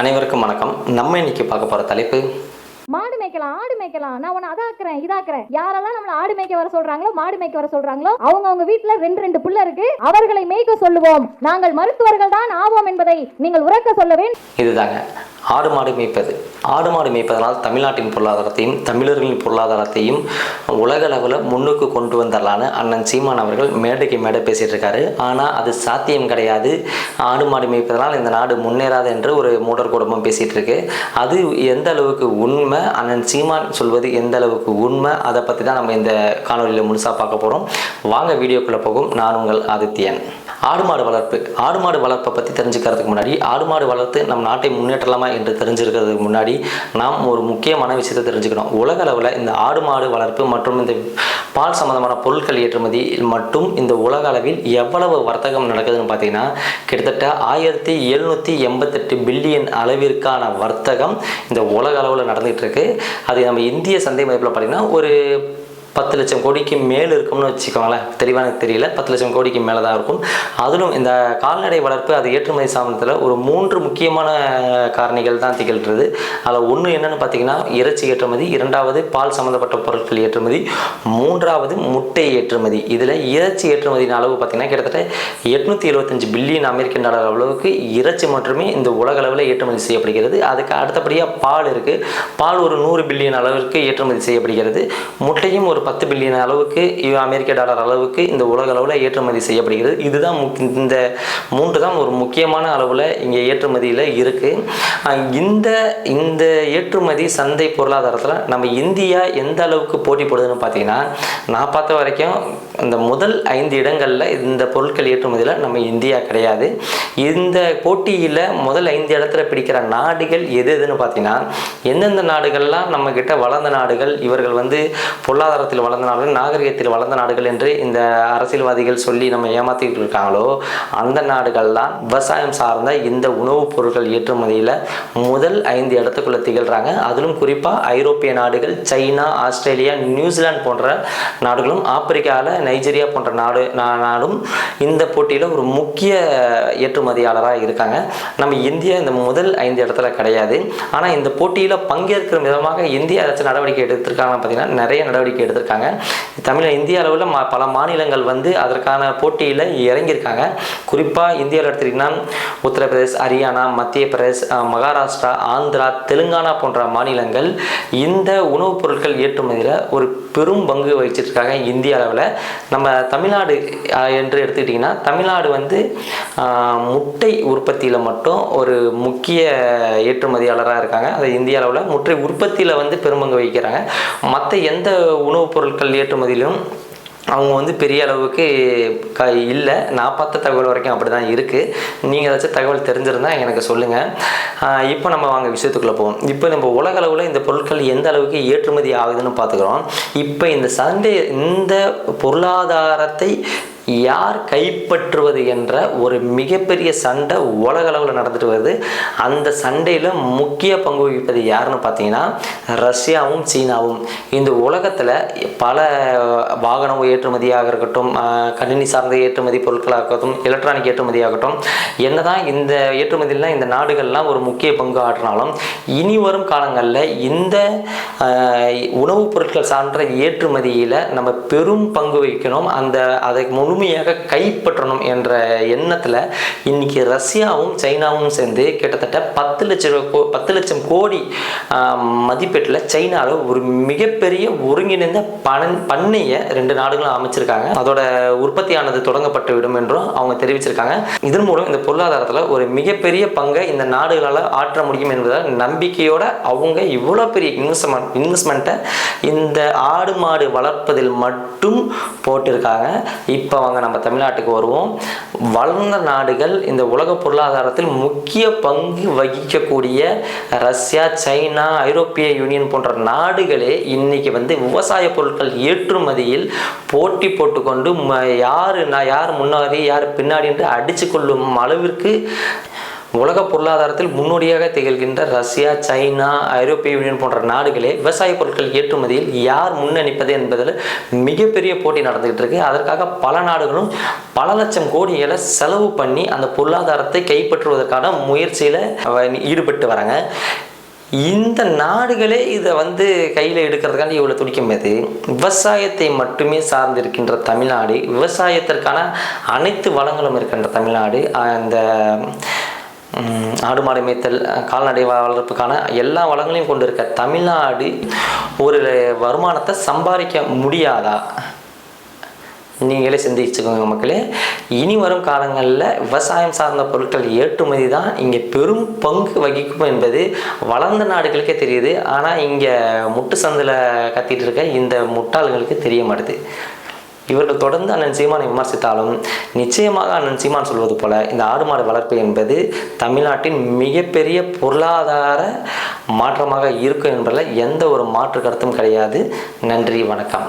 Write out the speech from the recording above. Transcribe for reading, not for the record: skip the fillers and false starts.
அனைவருக்கும் வணக்கம். நம்ம இன்னைக்கு பார்க்க போற தலைப்பு மாடு மேய்க்கலாம், ஆடு மேய்க்கலாம். நான் உன்னை அதாக்குறேன் இதாக்குறேன். யாரெல்லாம் நம்மள ஆடு மேய்க்க வர சொல்றாங்களோ, மாடு மேய்க்க வர சொல்றாங்களோ, அவங்க வீட்டுல ரெண்டு புள்ள இருக்கு, அவர்களை மேய்க்க சொல்லுவோம். நாங்கள் மருத்துவர்கள் தான் ஆவோம் என்பதை நீங்கள் உரக்க சொல்லவேன். இதுதாங்க ஆடு மாடு மேய்ப்பது. ஆடு மாடு மேய்ப்பதனால் தமிழ்நாட்டின் பொருளாதாரத்தையும் தமிழர்களின் பொருளாதாரத்தையும் உலக அளவில் முன்னுக்கு கொண்டு வந்துடலான்னு அண்ணன் சீமான் அவர்கள் மேடைக்கு மேடை பேசிட்டு இருக்காரு. ஆனால் அது சாத்தியம் கிடையாது. ஆடு மாடு மேய்ப்பதனால் இந்த நாடு முன்னேறாது என்று ஒரு மூடர் குடும்பம் பேசிட்டு இருக்கு. அது எந்த அளவுக்கு உண்மை, அண்ணன் சீமான் சொல்வது எந்த அளவுக்கு உண்மை, அதை பற்றி தான் நம்ம இந்த காணொலியில் முழுசாக பார்க்க போகிறோம். வாங்க வீடியோக்குள்ளே போகும். நான் உங்கள் ஆதித்யன். ஆடு மாடு வளர்ப்பு. ஆடு மாடு வளர்ப்பை பற்றி தெரிஞ்சுக்கிறதுக்கு முன்னாடி, ஆடு மாடு வளர்த்து நம் நாட்டை முன்னேற்றலாமா என்று தெரிஞ்சுக்கிறதுக்கு முன்னாடி நாம் ஒரு முக்கியமான விஷயத்தை தெரிஞ்சுக்கணும். உலக அளவில் இந்த ஆடு மாடு வளர்ப்பு மற்றும் இந்த பால் சம்பந்தமான பொருட்கள் ஏற்றுமதி மட்டும் இந்த உலக அளவில் எவ்வளவு வர்த்தகம் நடக்குதுன்னு பார்த்தீங்கன்னா, கிட்டத்தட்ட 1788 பில்லியன் அளவிற்கான வர்த்தகம் இந்த உலக அளவில் நடந்துகிட்டு இருக்கு. அது நம்ம இந்திய சந்தை மதிப்பில் பார்த்தீங்கன்னா ஒரு 10 லட்சம் கோடிக்கு மேலே இருக்கும்னு வச்சுக்கோங்களேன். தெளிவாக எனக்கு தெரியல, 10 லட்சம் கோடிக்கு மேலே தான் இருக்கும். அதிலும் இந்த கால்நடை வளர்ப்பு அது ஏற்றுமதி சாதனத்தில் ஒரு 3 முக்கியமான காரணிகள் தான் திகழ்கிறது. அதில் ஒன்று என்னென்னு பார்த்தீங்கன்னா இறைச்சி ஏற்றுமதி, 2வது பால் சம்மந்தப்பட்ட பொருட்கள் ஏற்றுமதி, 3வது முட்டை ஏற்றுமதி. இதில் இறைச்சி ஏற்றுமதியின் அளவு பார்த்தீங்கன்னா கிட்டத்தட்ட 875 பில்லியன் அமெரிக்கன் டாலர் அளவுக்கு இறைச்சி மட்டுமே இந்த உலக அளவில் ஏற்றுமதி செய்யப்படுகிறது. அதுக்கு அடுத்தபடியாக பால் இருக்குது. பால் ஒரு 100 பில்லியன் அளவிற்கு ஏற்றுமதி செய்யப்படுகிறது. முட்டையும் ஒரு 10 பில்லியன் அளவுக்கு அமெரிக்க டாலர் அளவுக்கு இந்த உலக அளவில் ஏற்றுமதி செய்யப்படுகிறது. இதுதான் இந்த 3 தான் ஒரு முக்கியமான அளவில் இங்கே ஏற்றுமதியில் இருக்குது. இந்த ஏற்றுமதி சந்தை பொருளாதாரத்தில் நம்ம இந்தியா எந்த அளவுக்கு போட்டி போடுதுன்னு பார்த்தீங்கன்னா, நான் பார்த்த வரைக்கும் இந்த முதல் 5 இடங்களில் இந்த பொருட்கள் ஏற்றுமதியில் நம்ம இந்தியா கிடையாது. இந்த போட்டியில் முதல் 5 இடத்துல பிடிக்கிற நாடுகள் எதுன்னு பார்த்தீங்கன்னா, எந்தெந்த நாடுகள்லாம் நம்மக்கிட்ட வளர்ந்த நாடுகள், இவர்கள் பொருளாதாரத்தில் வளர்ந்த நாடுகள், நாகரிகத்தில் வளர்ந்த நாடுகள் என்று இந்த அரசியல்வாதிகள் சொல்லி நம்ம ஏமாத்திட்டு இருக்காங்களோ, அந்த நாடுகள் தான் விவசாயம் சார்ந்த இந்த உணவுப் பொருட்கள் ஏற்றுமதியில் முதல் 5 இடத்துக்குள்ள திகழ்கிறாங்க. அதிலும் குறிப்பாக ஐரோப்பிய நாடுகள், சைனா, ஆஸ்திரேலியா, நியூசிலாந்து போன்ற நாடுகளும், ஆப்பிரிக்காவில் நைஜீரியா போன்ற நாடும் இந்த போட்டியில் ஒரு முக்கிய ஏற்றுமதியாளராக இருக்காங்க. நம்ம இந்தியா இந்த முதல் 5 இடத்துல கிடையாது. ஆனால் இந்த போட்டியில் பங்கேற்கிற விதமாக இந்தியா ஏதாச்சும் நடவடிக்கை எடுத்திருக்காங்க பார்த்தீங்கன்னா, நிறைய நடவடிக்கை எடுத்திருக்காங்க. இந்திய அளவில் பல மாநிலங்கள் அதற்கான போட்டியில் இறங்கியிருக்காங்க. குறிப்பாக இந்தியாவில் எடுத்துக்கிட்டிங்கன்னா உத்தரப்பிரதேஷ், ஹரியானா, மத்திய பிரதேஷ், மகாராஷ்டிரா, ஆந்திரா, தெலுங்கானா போன்ற மாநிலங்கள் இந்த உணவுப் பொருட்கள் ஏற்றுமதியில் ஒரு பெரும் பங்கு வகிச்சிட்ருக்காங்க. இந்திய அளவில் நம்ம தமிழ்நாடு என்று எடுத்துக்கிட்டிங்கன்னா, தமிழ்நாடு முட்டை உற்பத்தியில் மட்டும் ஒரு முக்கிய ஏற்றுமதியாளராக இருக்காங்க. அது இந்திய அளவில் முட்டை உற்பத்தியில் பெரும்பங்கு வகிக்கிறாங்க. மற்ற எந்த உணவுப் பொருட்கள் ஏற்றுமதியிலும் அவங்க பெரிய அளவுக்கு இல்லை. நான் பார்த்த தகவல் வரைக்கும் அப்படி தான் இருக்குது. நீங்கள் ஏதாச்சும் தகவல் தெரிஞ்சிருந்தால் எனக்கு சொல்லுங்கள். இப்போ நம்ம வாங்க விஷயத்துக்குள்ளே போவோம். இப்போ நம்ம உலக அளவில் இந்த பொருட்கள் எந்த அளவுக்கு ஏற்றுமதி ஆகுதுன்னு பார்த்துக்கிறோம். இப்போ இந்த பொருளாதாரத்தை யார் கைப்பற்றுவது என்ற ஒரு மிகப்பெரிய சண்டை உலக அளவில் நடந்துட்டு வருது. அந்த சண்டையில் முக்கிய பங்கு வகிப்பது யாருன்னு பார்த்தீங்கன்னா ரஷ்யாவும் சீனாவும். இந்த உலகத்தில் பல வாகன ஏற்றுமதியாக இருக்கட்டும், கணினி சார்ந்த ஏற்றுமதி பொருட்களாகட்டும், எலக்ட்ரானிக் ஏற்றுமதியாகட்டும், என்னதான் இந்த ஏற்றுமதியெலாம் இந்த நாடுகள்லாம் ஒரு முக்கிய பங்கு ஆற்றினாலும், இனி வரும் காலங்களில் இந்த உணவுப் பொருட்கள் சார்ந்த ஏற்றுமதியில் நம்ம பெரும் பங்கு வகிக்கணும், அதை முழுமையாக கைப்பற்றணும் என்ற எண்ணத்தில் இன்னைக்கு ரஷ்யாவும் சைனாவும் சேர்ந்து கிட்டத்தட்ட 10 லட்சம் கோடி மதிப்பீட்டில் சைனாவில் ஒரு மிகப்பெரிய ஒருங்கிணைந்த பண்ணையை 2 நாடுகளும் அமைச்சிருக்காங்க. அதோட உற்பத்தியானது தொடங்கப்பட்டு விடும் என்றும் அவங்க தெரிவிச்சிருக்காங்க. இதன் மூலம் இந்த பொருளாதாரத்தில் ஒரு மிகப்பெரிய பங்கை இந்த நாடுகளால் ஆற்ற முடியும் என்பதால் நம்பிக்கையோட அவங்க இவ்வளோ பெரிய இன்வெஸ்ட்மெண்ட்டை இந்த ஆடு மாடு வளர்ப்பதில் மட்டும் போட்டிருக்காங்க. இப்போ நம்ம தமிழ்நாட்டுக்கு வருவோம். வளர்ந்த நாடுகள் இந்த உலக பொருளாதாரத்தில் முக்கிய பங்கு வகிக்கக்கூடிய ரஷ்யா, சைனா, ஐரோப்பிய யூனியன் போன்ற நாடுகளே இன்னைக்கு விவசாய பொருட்கள் ஏற்றுமதியில் போட்டி போட்டுக்கொண்டு யார் முன்னாடி யார் பின்னாடி என்று அடித்து கொள்ளும் அளவிற்கு உலக பொருளாதாரத்தில் முன்னோடியாக திகழ்கின்ற ரஷ்யா, சைனா, ஐரோப்பிய யூனியன் போன்ற நாடுகளே விவசாய பொருட்கள் ஏற்றுமதியில் யார் முன்னணிப்பது என்பதில் மிகப்பெரிய போட்டி நடந்துகிட்டு இருக்கு. அதற்காக பல நாடுகளும் பல லட்சம் கோடிகளை செலவு பண்ணி அந்த பொருளாதாரத்தை கைப்பற்றுவதற்கான முயற்சியில் ஈடுபட்டு வராங்க. இந்த நாடுகளே இதை கையில் எடுக்கிறதுக்காண்டி இவ்வளோ துடிக்கும் போது விவசாயத்தை மட்டுமே சார்ந்திருக்கின்ற தமிழ்நாடு, விவசாயத்திற்கான அனைத்து வளங்களும் இருக்கின்ற தமிழ்நாடு, அந்த ஆடு மாடு மேய்த்தல், கால்நடை வளர்ப்புக்கான எல்லா வளங்களையும் கொண்டு இருக்க தமிழ்நாடு ஒரு வருமானத்தை சம்பாதிக்க முடியாதா? நீங்களே சிந்திச்சுக்கோங்க மக்களே. இனி வரும் காலங்களில் விவசாயம் சார்ந்த பொருட்கள் ஏற்றுமதி தான் இங்கே பெரும் பங்கு வகிக்கும் என்பது வளர்ந்த நாடுகளுக்கே தெரியுது. ஆனால் இங்கே முட்டு சந்தில் கத்திட்டு இருக்க இந்த முட்டாள்களுக்கு தெரிய மாட்டுது. இவர்கள் தொடர்ந்து அண்ணன் சீமானை விமர்சித்தாலும் நிச்சயமாக அண்ணன் சீமான் சொல்வது போல இந்த ஆடு மாடு வளர்ப்பு என்பது தமிழ்நாட்டின் மிகப்பெரிய பொருளாதார மாற்றமாக இருக்கும் என்பதில் எந்த ஒரு மாற்று கருத்தும் கிடையாது. நன்றி, வணக்கம்.